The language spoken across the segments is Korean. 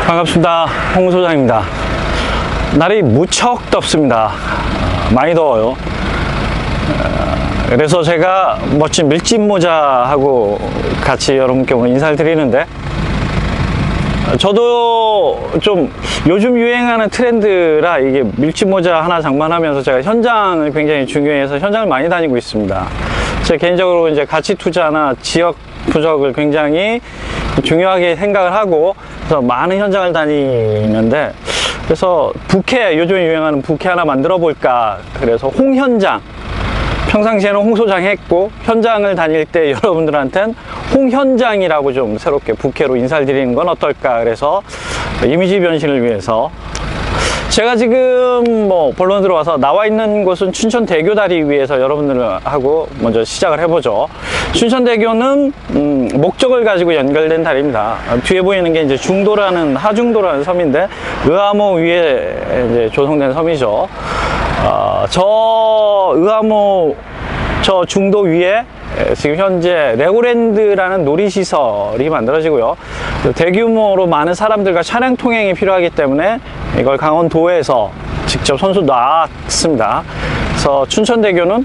반갑습니다. 홍 소장입니다. 날이 무척 덥습니다. 많이 더워요. 그래서 제가 멋진 밀짚 모자하고 같이 여러분께 오늘 인사를 드리는데, 저도 좀 요즘 유행하는 트렌드라 이게 밀짚 모자 하나 장만하면서 제가 현장을 굉장히 중요해서 현장을 많이 다니고 있습니다. 제 개인적으로 이제 가치 투자나 지역 부적을 굉장히 중요하게 생각을 하고, 그래서 많은 현장을 다니는데, 그래서 부캐, 요즘에 유행하는 부캐 하나 만들어 볼까. 그래서 홍현장, 평상시에는 홍소장 했고 현장을 다닐 때 여러분들한테는 홍현장이라고 좀 새롭게 부캐로 인사를 드리는 건 어떨까. 그래서 이미지 변신을 위해서 제가 지금 본론 들어와서 나와 있는 곳은 춘천대교 다리 위에서 여러분들하고 먼저 시작을 해보죠. 춘천대교는 목적을 가지고 연결된 다리입니다. 뒤에 보이는 게 이제 중도라는, 하중도라는 섬인데, 의암호 위에 이제 조성된 섬이죠. 저 의암호 저 중도 위에 지금 현재 레고랜드라는 놀이시설이 만들어지고요. 대규모로 많은 사람들과 차량 통행이 필요하기 때문에 이걸 강원도에서 직접 선수 놨습니다. 그래서 춘천대교는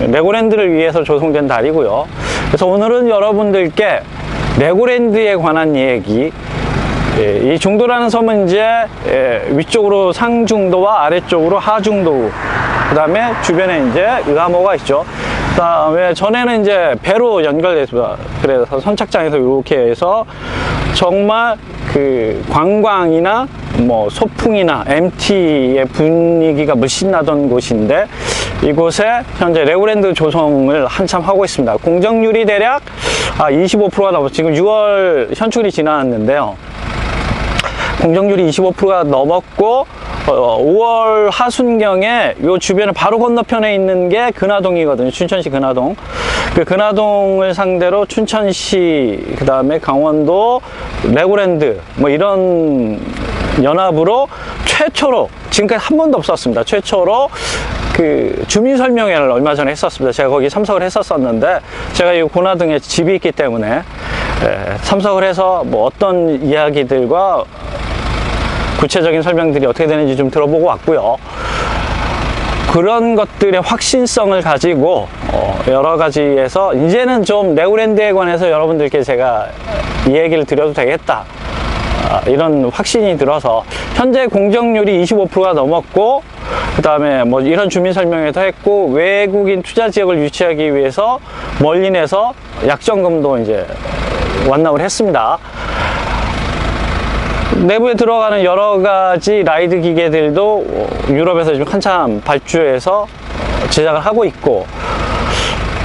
레고랜드를 위해서 조성된 다리고요. 그래서 오늘은 여러분들께 레고랜드에 관한 얘기, 이 중도라는 섬은 이제 위쪽으로 상중도와 아래쪽으로 하중도, 그 다음에 주변에 이제 의암호가 있죠. 그 다음에 전에는 이제 배로 연결됐습니다. 그래서 선착장에서 이렇게 해서 정말 그 관광이나 소풍이나 MT의 분위기가 물씬 나던 곳인데, 이곳에 현재 레고랜드 조성을 한참 하고 있습니다. 공정률이 대략 25%가 넘어, 지금 6월 현충일이 지났는데요. 공정률이 25%가 넘었고, 5월 하순경에 요 주변에 바로 건너편에 있는 게 근화동이거든요. 춘천시 근화동. 그 근화동을 상대로 춘천시, 그 다음에 강원도 레고랜드, 이런 연합으로 최초로, 지금까지 한 번도 없었습니다. 최초로 그 주민설명회를 얼마 전에 했었습니다. 제가 거기 참석을 했었는데, 제가 이 근화동에 집이 있기 때문에 참석을 해서 어떤 이야기들과 구체적인 설명들이 어떻게 되는지 좀 들어보고 왔고요. 그런 것들의 확신성을 가지고 여러 가지에서 이제는 좀 레고랜드에 관해서 여러분들께 제가 이 얘기를 드려도 되겠다, 이런 확신이 들어서 현재 공정률이 25%가 넘었고, 그 다음에 이런 주민 설명회도 했고, 외국인 투자 지역을 유치하기 위해서 멀린에서 약정금도 이제 완납을 했습니다. 내부에 들어가는 여러 가지 라이드 기계들도 유럽에서 지금 한참 발주해서 제작을 하고 있고,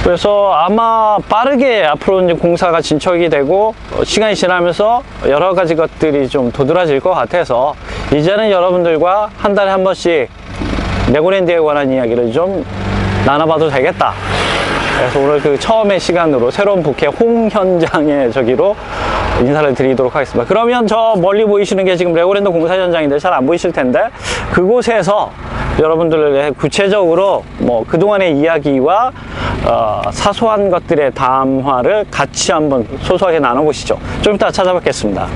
그래서 아마 빠르게 앞으로 이제 공사가 진척이 되고 시간이 지나면서 여러 가지 것들이 좀 도드라질 것 같아서, 이제는 여러분들과 한 달에 한 번씩 레고랜드에 관한 이야기를 좀 나눠봐도 되겠다. 그래서 오늘 그 처음의 시간으로 새로운 부캐 홍현장의 저기로 인사를 드리도록 하겠습니다. 그러면 저 멀리 보이시는 게 지금 레고랜드 공사 현장인데 잘 안 보이실 텐데, 그곳에서 여러분들에게 구체적으로 그동안의 이야기와 사소한 것들의 담화를 같이 한번 소소하게 나눠보시죠. 좀 이따 찾아뵙겠습니다.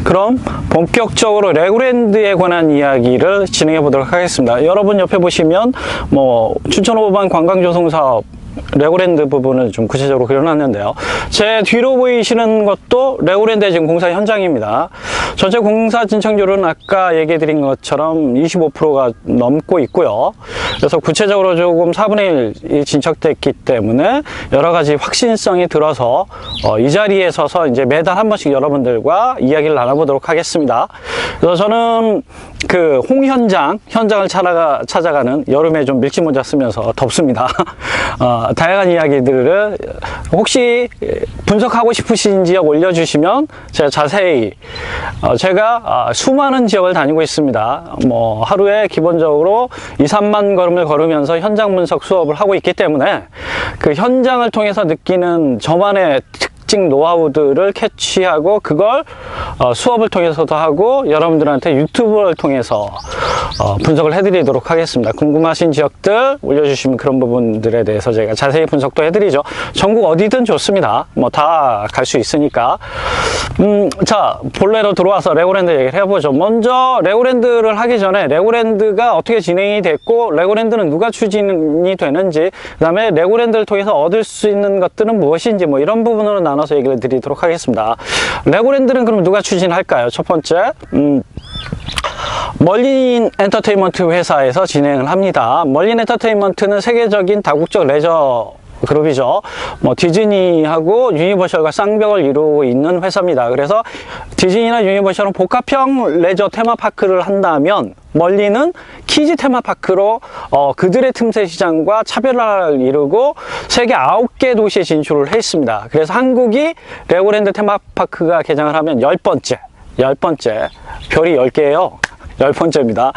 그럼 본격적으로 레고랜드에 관한 이야기를 진행해 보도록 하겠습니다. 여러분 옆에 보시면 춘천호반 관광조성사업 레고랜드 부분을 좀 구체적으로 그려놨는데요. 제 뒤로 보이시는 것도 레고랜드의 지금 공사 현장입니다. 전체 공사 진척률은 아까 얘기해 드린 것처럼 25%가 넘고 있고요. 그래서 구체적으로 조금 4분의 1이 진척됐기 때문에 여러 가지 확신성이 들어서 이 자리에 서서 이제 매달 한 번씩 여러분들과 이야기를 나눠보도록 하겠습니다. 그래서 저는 그 현장을 찾아가는, 여름에 좀 밀짚 모자 쓰면서 덥습니다. 다양한 이야기들을 혹시 분석하고 싶으신 지역 올려주시면 제가 자세히, 제가 수많은 지역을 다니고 있습니다. 하루에 기본적으로 2, 3만 걸음을 걸으면서 현장 분석 수업을 하고 있기 때문에 그 현장을 통해서 느끼는 저만의 특징 노하우들을 캐치하고 그걸 수업을 통해서도 하고 여러분들한테 유튜브를 통해서 분석을 해드리도록 하겠습니다. 궁금하신 지역들 올려주시면 그런 부분들에 대해서 제가 자세히 분석도 해드리죠. 전국 어디든 좋습니다. 뭐 다 갈 수 있으니까. 자, 본래로 들어와서 레고랜드 얘기를 해보죠. 먼저 레고랜드를 하기 전에 레고랜드가 어떻게 진행이 됐고 레고랜드는 누가 추진이 되는지, 그 다음에 레고랜드를 통해서 얻을 수 있는 것들은 무엇인지, 뭐 이런 부분으로 나눠서 얘기를 드리도록 하겠습니다. 레고랜드는 그럼 누가 추진할까요? 첫 번째, 멀린 엔터테인먼트 회사에서 진행을 합니다. 멀린 엔터테인먼트는 세계적인 다국적 레저 그룹이죠. 뭐 디즈니하고 유니버셜과 쌍벽을 이루고 있는 회사입니다. 그래서 디즈니나 유니버셜은 복합형 레저 테마파크를 한다면 멀리는 키즈 테마파크로 그들의 틈새 시장과 차별화를 이루고 세계 9개 도시에 진출을 했습니다. 그래서 한국이 레고랜드 테마파크가 개장을 하면 10번째 별이 10개예요. 10번째입니다.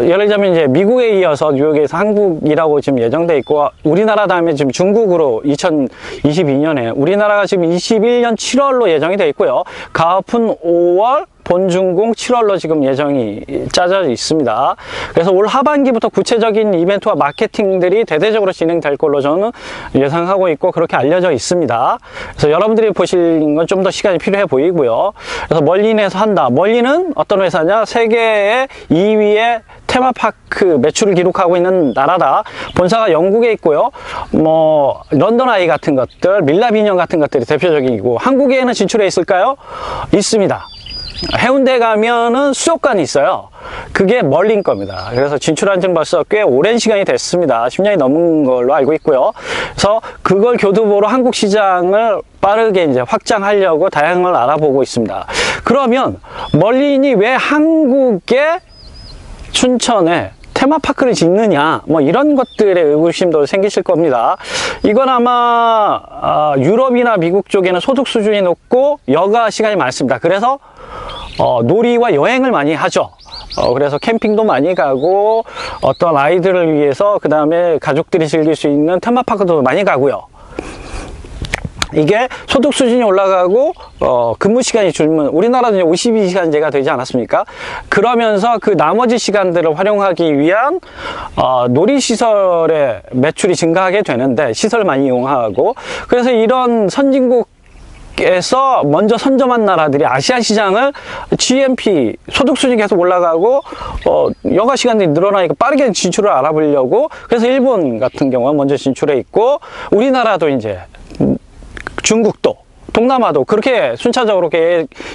예를 들자면 이제 미국에 이어서 뉴욕에서 한국이라고 지금 예정돼 있고, 우리나라 다음에 지금 중국으로 2022년에, 우리나라가 지금 21년 7월로 예정이 돼 있고요. 가오픈 5월, 본준공 7월로 지금 예정이 짜져 있습니다. 그래서 올 하반기부터 구체적인 이벤트와 마케팅들이 대대적으로 진행될 걸로 저는 예상하고 있고 그렇게 알려져 있습니다. 그래서 여러분들이 보시는 건 좀 더 시간이 필요해 보이고요. 그래서 멀린에서 한다. 멀린은 어떤 회사냐? 세계의 2위의 테마파크 매출을 기록하고 있는 나라다. 본사가 영국에 있고요. 뭐 런던 아이 같은 것들, 밀랍 인형 같은 것들이 대표적이고, 한국에는 진출해 있을까요? 있습니다. 해운대 가면은 수족관이 있어요. 그게 멀린 겁니다. 그래서 진출한 지는 벌써 꽤 오랜 시간이 됐습니다. 10년이 넘은 걸로 알고 있고요. 그래서 그걸 교두보로 한국 시장을 빠르게 이제 확장하려고 다양한 걸 알아보고 있습니다. 그러면 멀린이 왜 한국의 춘천에 테마파크를 짓느냐, 뭐 이런 것들의 의구심도 생기실 겁니다. 이건 아마 유럽이나 미국 쪽에는 소득 수준이 높고 여가 시간이 많습니다. 그래서 놀이와 여행을 많이 하죠. 그래서 캠핑도 많이 가고 어떤 아이들을 위해서, 그 다음에 가족들이 즐길 수 있는 테마파크도 많이 가고요. 이게 소득 수준이 올라가고 근무 시간이 줄면, 우리나라는 이제 52시간제가 되지 않았습니까? 그러면서 그 나머지 시간들을 활용하기 위한 놀이시설의 매출이 증가하게 되는데, 시설 많이 이용하고, 그래서 이런 선진국에서 먼저 선점한 나라들이 아시아 시장을 GNP 소득 수준이 계속 올라가고 여가 시간들이 늘어나니까 빠르게 진출을 알아보려고, 그래서 일본 같은 경우는 먼저 진출해 있고, 우리나라도 이제 중국도, 동남아도 그렇게 순차적으로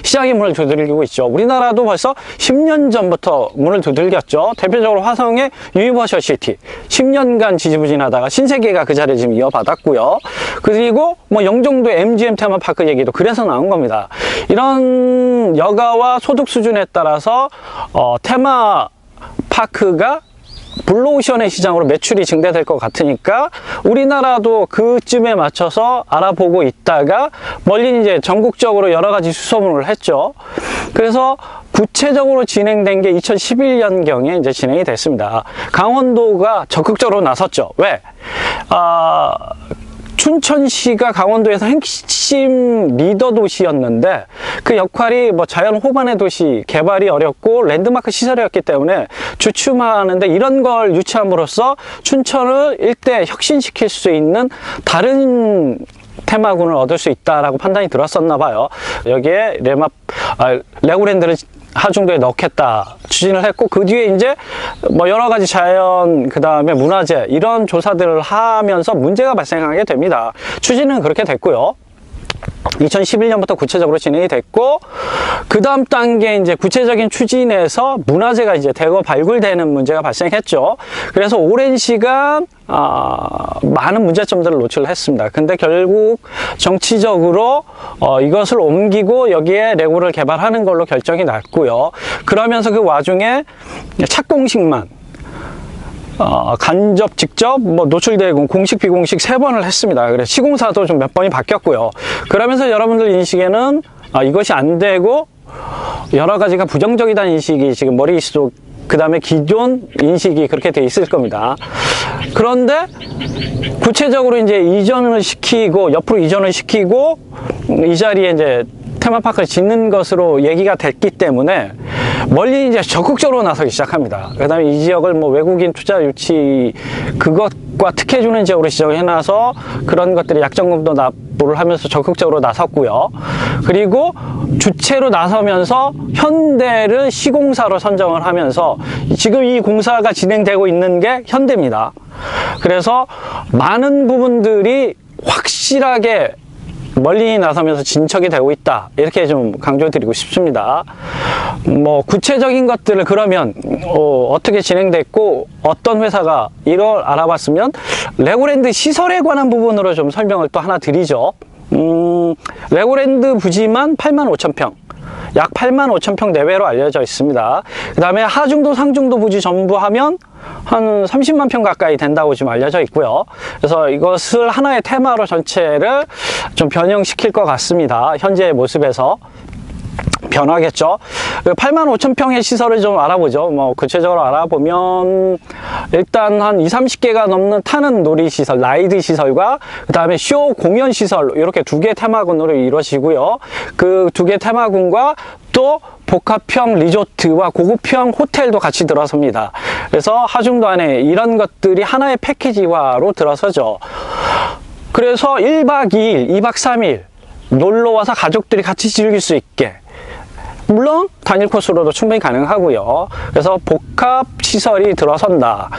시장의 문을 두들기고 있죠. 우리나라도 벌써 10년 전부터 문을 두들겼죠. 대표적으로 화성의 유니버셜 시티 10년간 지지부진하다가 신세계가 그 자리를 지금 이어받았고요. 그리고 뭐 영종도의 MGM 테마파크 얘기도 그래서 나온 겁니다. 이런 여가와 소득 수준에 따라서 테마파크가 블루오션의 시장으로 매출이 증대될 것 같으니까 우리나라도 그쯤에 맞춰서 알아보고 있다가 멀리 이제 전국적으로 여러 가지 수소문을 했죠. 그래서 구체적으로 진행된 게 2011년경에 이제 진행이 됐습니다. 강원도가 적극적으로 나섰죠. 왜? 춘천시가 강원도에서 핵심 리더 도시였는데 그 역할이 뭐 자연 호반의 도시, 개발이 어렵고 랜드마크 시설이었기 때문에 주춤하는데, 이런 걸 유치함으로써 춘천을 일대 혁신시킬 수 있는 다른 테마군을 얻을 수 있다라고 판단이 들었었나 봐요. 여기에 레고랜드를 하중도에 넣겠다 추진을 했고, 그 뒤에 이제 뭐 여러 가지 자연, 그 다음에 문화재, 이런 조사들을 하면서 문제가 발생하게 됩니다. 추진은 그렇게 됐고요. 2011년부터 구체적으로 진행이 됐고, 그 다음 단계 이제 구체적인 추진에서 문화재가 이제 대거 발굴되는 문제가 발생했죠. 그래서 오랜 시간 많은 문제점들을 노출했습니다. 근데 결국 정치적으로 이것을 옮기고 여기에 레고를 개발하는 걸로 결정이 났고요. 그러면서 그 와중에 착공식만 간접, 직접, 뭐 노출되고 공식, 비공식 3번을 했습니다. 그래서 시공사도 좀 몇 번이 바뀌었고요. 그러면서 여러분들 인식에는 이것이 안 되고 여러 가지가 부정적이다는 인식이 지금 머릿속에 그 다음에 기존 인식이 그렇게 돼 있을 겁니다. 그런데 구체적으로 이제 이전을 시키고 옆으로 이전을 시키고 이 자리에 이제 테마파크를 짓는 것으로 얘기가 됐기 때문에 멀리 이제 적극적으로 나서기 시작합니다. 그 다음에 이 지역을 뭐 외국인 투자 유치 그것과 특혜주는 지역으로 지정을 해놔서 그런 것들이 약정금도 납부를 하면서 적극적으로 나섰고요. 그리고 주체로 나서면서 현대를 시공사로 선정을 하면서 지금 이 공사가 진행되고 있는 게 현대입니다. 그래서 많은 부분들이 확실하게 멀리 나서면서 진척이 되고 있다, 이렇게 좀 강조드리고 싶습니다. 뭐 구체적인 것들을 그러면 어떻게 진행됐고 어떤 회사가 이걸 알아봤으면 레고랜드 시설에 관한 부분으로 좀 설명을 또 하나 드리죠. 레고랜드 부지만 85,000평, 약 85,000평 내외로 알려져 있습니다. 그 다음에 하중도 상중도 부지 전부 하면 한 30만 평 가까이 된다고 지금 알려져 있고요. 그래서 이것을 하나의 테마로 전체를 좀 변형시킬 것 같습니다. 현재의 모습에서 변하겠죠. 85,000평의 시설을 좀 알아보죠. 뭐 구체적으로 알아보면 일단 한 20-30개가 넘는 타는 놀이시설, 라이드 시설과 그 다음에 쇼 공연 시설, 이렇게 두 개 테마군으로 이루어지고요. 그 두 개 테마군과 또 복합형 리조트와 고급형 호텔도 같이 들어섭니다. 그래서 하중도 안에 이런 것들이 하나의 패키지화로 들어서죠. 그래서 1박 2일, 2박 3일 놀러와서 가족들이 같이 즐길 수 있게, 물론 단일 코스로도 충분히 가능하고요. 그래서 복합시설이 들어선다.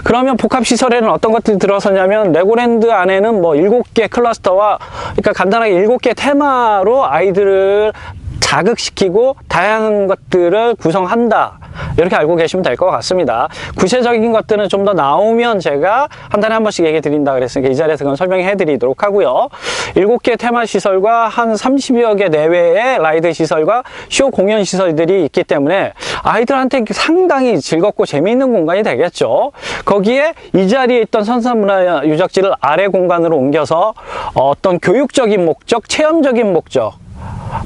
그러면 복합시설에는 어떤 것들이 들어서냐면 레고랜드 안에는 뭐 7개 클러스터와, 그러니까 간단하게 7개 테마로 아이들을 자극시키고 다양한 것들을 구성한다, 이렇게 알고 계시면 될 것 같습니다. 구체적인 것들은 좀 더 나오면 제가 한 달에 한 번씩 얘기 드린다 그랬으니까 이 자리에서 그건 설명해 드리도록 하고요. 7개 테마 시설과 한 30여 개 내외의 라이드 시설과 쇼 공연 시설들이 있기 때문에 아이들한테 상당히 즐겁고 재미있는 공간이 되겠죠. 거기에 이 자리에 있던 선사문화 유적지를 아래 공간으로 옮겨서 어떤 교육적인 목적, 체험적인 목적,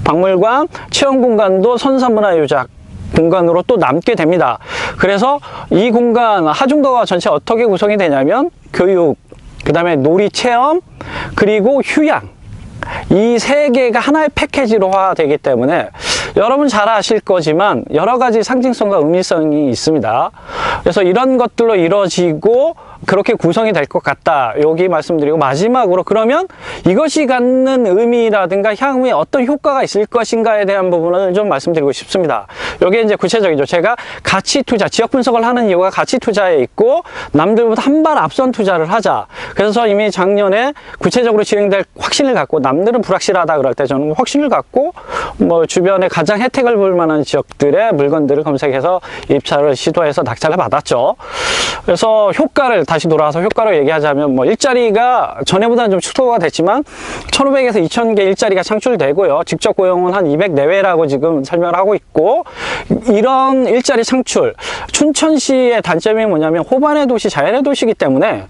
박물관, 체험 공간도 선사문화유적 공간으로 또 남게 됩니다. 그래서 이 공간 하중도가 전체 어떻게 구성이 되냐면 교육, 그 다음에 놀이 체험, 그리고 휴양, 이 세 개가 하나의 패키지로화 되기 때문에 여러분 잘 아실 거지만 여러 가지 상징성과 의미성이 있습니다. 그래서 이런 것들로 이루어지고 그렇게 구성이 될 것 같다, 여기 말씀드리고, 마지막으로 그러면 이것이 갖는 의미라든가 향후에 어떤 효과가 있을 것인가에 대한 부분을 좀 말씀드리고 싶습니다. 여기에 이제 구체적이죠. 제가 가치 투자, 지역 분석을 하는 이유가 가치 투자에 있고 남들보다 한 발 앞선 투자를 하자. 그래서 이미 작년에 구체적으로 진행될 확신을 갖고, 남들은 불확실하다 그럴 때 저는 확신을 갖고 뭐 주변에 가장 혜택을 볼 만한 지역들의 물건들을 검색해서 입찰을 시도해서 낙찰을 받았죠. 그래서 효과를 다시 돌아와서 효과로 얘기하자면, 뭐 일자리가 전에보다는 좀 축소가 됐지만 1,500에서 2,000개 일자리가 창출되고요. 직접 고용은 한 200 내외라고 지금 설명을 하고 있고, 이런 일자리 창출, 춘천시의 단점이 뭐냐면 호반의 도시, 자연의 도시이기 때문에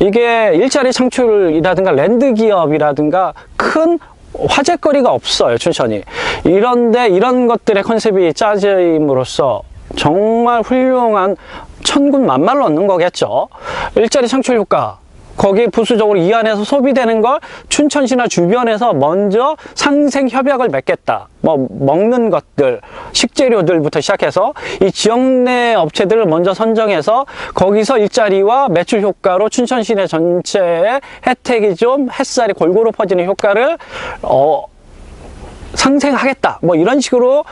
이게 일자리 창출이라든가 랜드 기업이라든가 큰 화제거리가 없어요, 춘천이. 이런데 이런 것들의 컨셉이 짜짐으로써 정말 훌륭한 천군 만마를 얻는 거겠죠. 일자리 창출 효과, 거기 부수적으로 이 안에서 소비되는 걸 춘천시나 주변에서 먼저 상생 협약을 맺겠다. 뭐 먹는 것들, 식재료들부터 시작해서 이 지역 내 업체들을 먼저 선정해서 거기서 일자리와 매출 효과로 춘천 시내 전체의 혜택이 좀 햇살이 골고루 퍼지는 효과를 상생하겠다, 뭐 이런 식으로.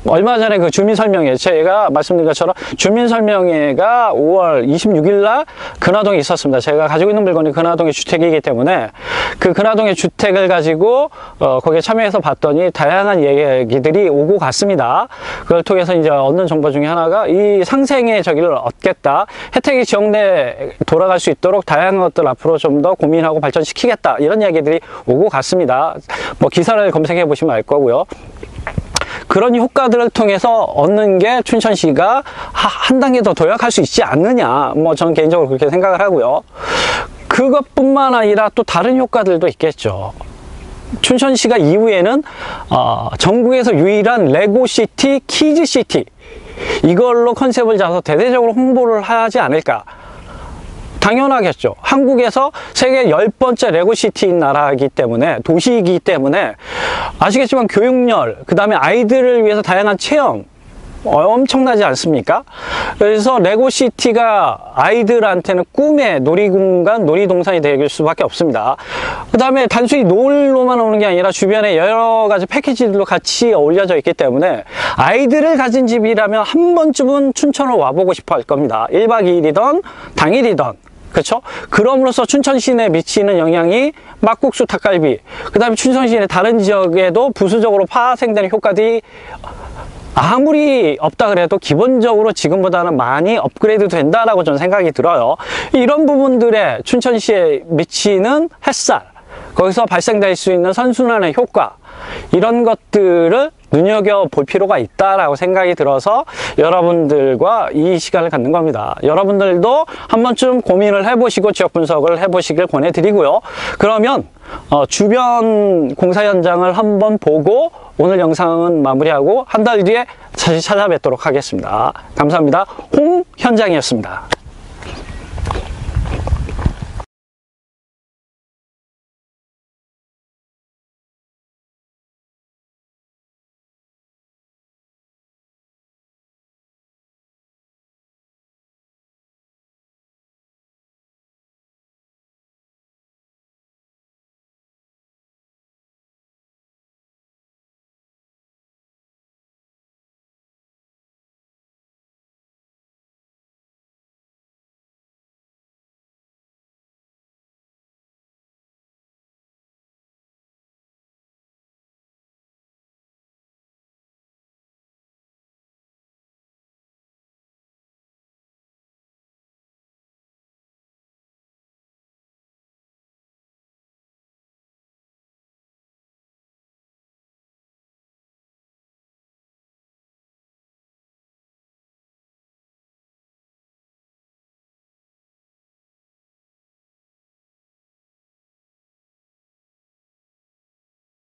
얼마 전에 그 주민설명회, 제가 말씀드린 것처럼 주민설명회가 5월 26일 날 근화동에 있었습니다. 제가 가지고 있는 물건이 근화동의 주택이기 때문에 그 근화동의 주택을 가지고 거기에 참여해서 봤더니 다양한 얘기들이 오고 갔습니다. 그걸 통해서 이제 얻는 정보 중에 하나가 이 상생의 저기를 얻겠다, 혜택이 지역 내에 돌아갈 수 있도록 다양한 것들 앞으로 좀 더 고민하고 발전시키겠다, 이런 얘기들이 오고 갔습니다. 뭐 기사를 검색해 보시면 알 거고요. 그런 효과들을 통해서 얻는 게 춘천시가 한 단계 더 도약할 수 있지 않느냐, 뭐 저는 개인적으로 그렇게 생각을 하고요. 그것뿐만 아니라 또 다른 효과들도 있겠죠. 춘천시가 이후에는 전국에서 유일한 레고시티, 키즈시티, 이걸로 컨셉을 잡아서 대대적으로 홍보를 하지 않을까. 당연하겠죠. 한국에서 세계 10번째 레고시티인 나라이기 때문에, 도시이기 때문에 아시겠지만 교육열, 그 다음에 아이들을 위해서 다양한 체험 엄청나지 않습니까? 그래서 레고시티가 아이들한테는 꿈의 놀이공간, 놀이동산이 될 수밖에 없습니다. 그 다음에 단순히 놀러만 오는 게 아니라 주변에 여러 가지 패키지들로 같이 어울려져 있기 때문에 아이들을 가진 집이라면 한 번쯤은 춘천을 와보고 싶어 할 겁니다. 1박 2일이던 당일이던. 그렇죠? 그럼으로써 춘천 시내에 미치는 영향이 막국수, 닭갈비, 그 다음에 춘천 시내 다른 지역에도 부수적으로 파생되는 효과들이 아무리 없다 그래도 기본적으로 지금보다는 많이 업그레이드 된다라고 저는 생각이 들어요. 이런 부분들에 춘천시에 미치는 햇살, 거기서 발생될 수 있는 선순환의 효과, 이런 것들을 눈여겨볼 필요가 있다라고 생각이 들어서 여러분들과 이 시간을 갖는 겁니다. 여러분들도 한 번쯤 고민을 해보시고 지역 분석을 해보시길 권해드리고요. 그러면 주변 공사 현장을 한번 보고 오늘 영상은 마무리하고 한 달 뒤에 다시 찾아뵙도록 하겠습니다. 감사합니다. 홍 현장이었습니다.